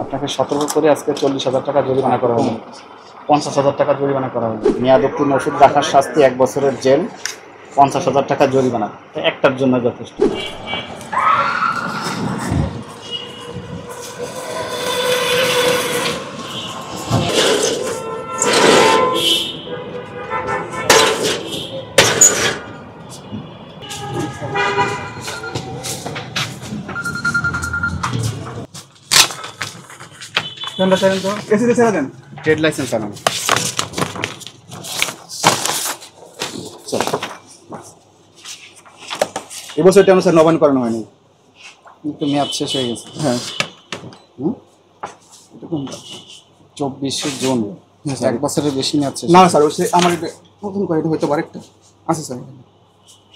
আপনাকে সতর্ক করে আজকে 40,000 টাকা জরিমানা করা হলো, 50,000 টাকা জরিমানা করা হলো। মেয়াদ উত্তীর্ণ ওষুধ রাখার শাস্তি 1 বছরের জেল, 50,000 টাকা জরিমানা। একটার জন্য যথেষ্ট। ট্রেড লাইসেন্স আনানো। এবছর কেন স্যার নবায়ন করানো হয়নি? কিন্তু মেয়াদ শেষ হয়ে গেছে। হ্যাঁ, 24শে জুন। 1 বছরের বেশি মেয়াদ শেষ। না স্যার, ওই আমার নতুন করে হয়তো আরেকটা আছে স্যার,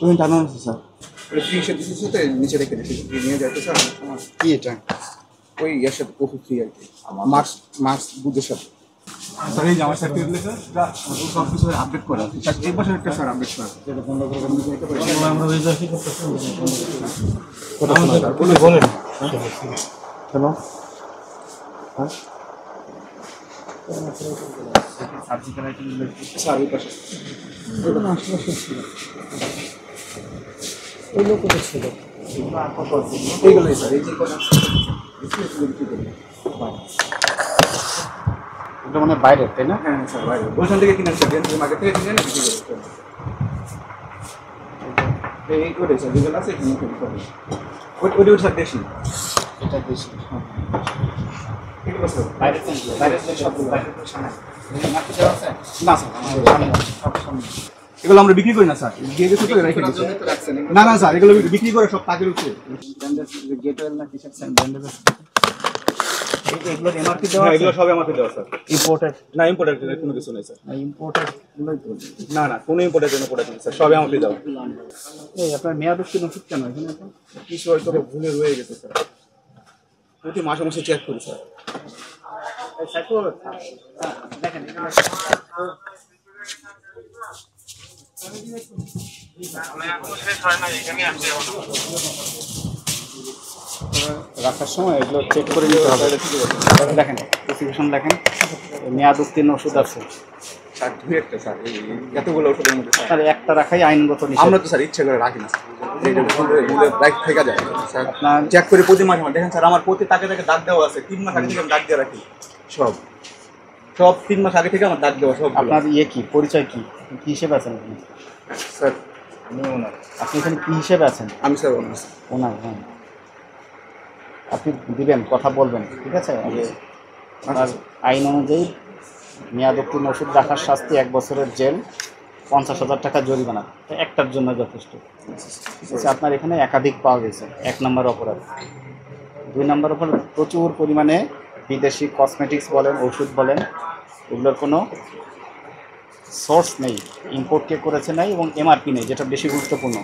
ওই টানানো আছে স্যার। ওই ফ্রি দিচ্ছে তো, নিচে রেখে দিচ্ছি, নিয়ে যাইতে স্যার। কি এটা? ওই এর সাথে কফি ফ্রি আর কি, মার্কস বুধের সাথে। স্যার এই যে আমার সার্টিফিকেট লেখা সব কিছু আপডেট করা আছে স্যার, এই বছর একটা স্যার আপডেট করা আছে। যেটা বন্ধ করে আমরা রেজিস্ট্রি করতেছি। বলেন কেন? হ্যাঁ সার্জিক্যাল আইটেম স্যার এই পাশে ওই লোক ছিল এইগুলোই স্যার, এই যে ওটা মানে বাইরে, তাই না? হ্যাঁ স্যার বাইরে, ওইখান থেকে কিনে স্যার, মার্কেট থেকে কিনে না বিক্রি করে এই করে স্যার, যেগুলো আছে এখানে ওই স্যার দেশি, এটা বেশি। এগুলো স্যার বাইরে বাইরে সবগুলো বাইরে সামনে আছে না স্যার, সব সামনে। এগুলো আমরা বিক্রি করি না স্যার, দিয়ে গেছে তো রেখে দিচ্ছি। না না স্যার, এগুলো বিক্রি করে সব তাকের উঠছে। গেটওয়েল না কিছু ব্র্যান্ডের এগুলোর এমআরপি দেওয়া হ্যাঁ, আছে? এগুলো সব আমাকে দেওয়া স্যার। ইম্পোর্টেড না ইম্পোর্টেড কোনো কিছু নেই স্যার। ইম্পোর্টেড না না, কোনো ইম্পোর্টের জন্য প্রোডাক্ট নেই স্যার, সবই আমাকে দেওয়া। এই আপনার মেয়াদ উত্তীর্ণ ওষুধ কেন এখানে? কিছু হয়তো ভুলে রয়ে গেছে স্যার, প্রতি মাসে মাসে চেক করি স্যার। দেখেন রাখার সময় এগুলো চেক করে নিতে হবে। দেখেন স্পেসিফিকেশন দেখেন, মেয়াদ উত্তীর্ণ ওষুধ আছে স্যার দুই একটা স্যার, এতগুলো ওষুধের মধ্যে স্যার স্যার একটা রাখাই আইনগত নিষেধ। আমরা তো স্যার ইচ্ছে করে রাখি না স্যার, রাইট থেকে যায় স্যার। আপনার চেক করে প্রতি মাসে দেখেন স্যার, আমার প্রতি তাকে তাকে দাগ দেওয়া আছে, 3 মাস আগে থেকে আমি দাগ দিয়ে রাখি সব 3 মাস আগে থেকে আমার দাগ দেওয়া সব। আপনার কি পরিচয় কি কি হিসেবে আছেন এখানে? স্যার আমি ওনার। আপনি এখানে কি হিসেবে আছেন? আমি স্যার ওনার। হ্যাঁ, আপনি দিবেন, কথা বলবেন, ঠিক আছে? আর আইন অনুযায়ী মেয়াদ উত্তীর্ণ ওষুধ রাখার শাস্তি 1 বছরের জেল, 50,000 টাকা জরিমানা। একটার জন্য যথেষ্ট। আচ্ছা, আপনার এখানে একাধিক পাওয়া গেছে। 1 নম্বর অপরাধ। 2 নম্বর অপরাধ, প্রচুর পরিমাণে বিদেশি কসমেটিক্স বলেন, ওষুধ বলেন, এগুলোর কোনো সোর্স নেই, ইম্পোর্ট কে করেছে নাই এবং এমআরপি নেই, যেটা বেশি গুরুত্বপূর্ণ।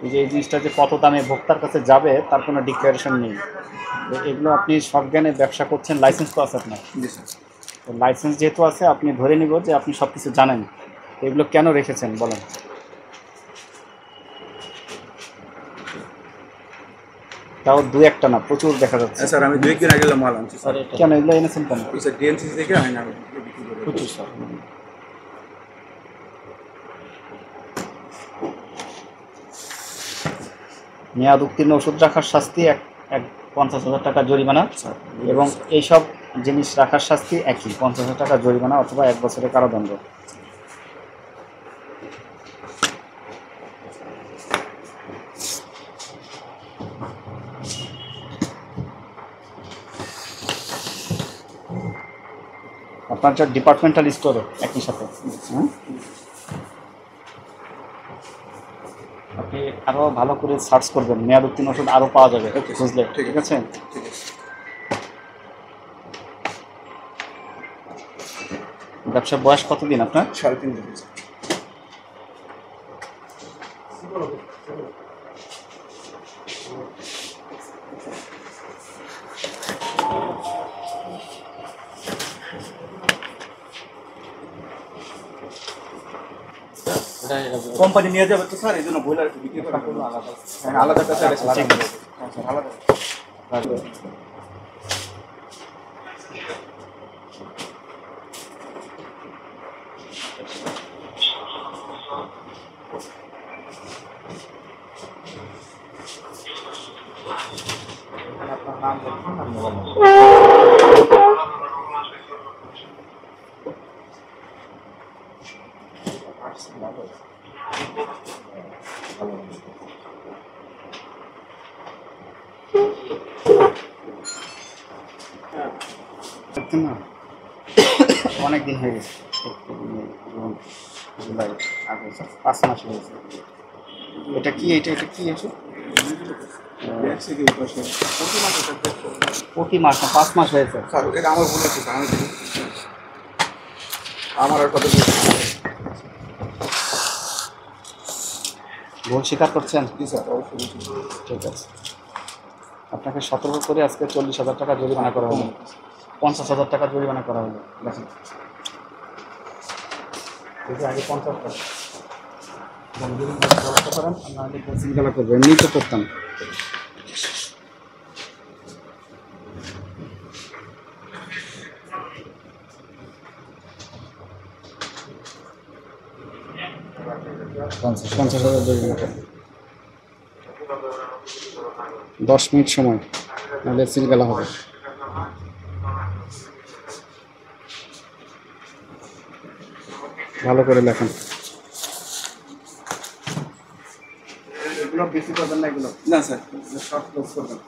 এই যে এই জিনিসটা যে কত দামে ভোক্তার কাছে যাবে তার কোনো ডিক্লারেশন নেই। এগুলো আপনি সজ্ঞানে ব্যবসা করছেন, লাইসেন্স তো আছে আপনার। লাইসেন্স যেহেতু আছে, আপনি ধরে নিব যে আপনি সব কিছু জানেন। এগুলো কেন রেখেছেন বলেন? তাও 2-1টা না, প্রচুর দেখা যাচ্ছে। স্যার আমি 2 দিন আগে মাল আনছি স্যার। কেন এগুলো এনেছেন কেন? স্যার ডিএনসি থেকে আইন আমি প্রচুর স্যার। মেয়াদ উত্তীর্ণ ওষুধ রাখার শাস্তি 50,000 টাকা জরিমানা, এবং এইসব জিনিস রাখার শাস্তি একই, 50,000 টাকা জরিমানা অথবা 1 বছরের কারাদণ্ড। আপনার যা ডিপার্টমেন্টাল স্টোরে একই সাথে। আপনি আরও ভালো করে সার্চ করবেন, মেয়াদ উত্তীর্ণ ওষুধ আরও পাওয়া যাবে বুঝলে, ঠিক আছে? ব্যবসার বয়স কতদিন আপনার? 3.5 দিন। কোম্পানি নিয়ে যাবে তো স্যার, এই জন্য বইলার বিক্রি করা আলাদা আলাদা স্যার, আলাদা। রাখবেন। আপনার নাম লিখুন আর মোবাইল নাম্বার। না অনেক দিন হয়ে গেছে, জুলাই আগস্ট 5 মাস হয়েছে। এটা কি এটা কি আছে? প্রতি মাস না 5 মাস হয়েছে। স্যার এটা আমার ভুল হচ্ছে, আমার আর কথা ভুল স্বীকার করছেন? জি স্যার, অবশ্যই। ঠিক আছে, আপনাকে সতর্ক করে আজকে 40,000 টাকা জরিমানা করা হলো, 50,000 টাকা জরিমানা করা হলো। দেখেন আগে 50 টাকা ব্যবস্থা করেন, আপনাদের কোচিং খেলা করবো, এমনি তো করতাম। পঞ্চাশ 50,000 জরিমানা করেন। 10 মিনিট সময়, নাহলে সিল গেলা হবে। ভালো করে লেখেন। এগুলো বেশি করবেন না, এগুলো না স্যার, সব ক্লোজ করবেন।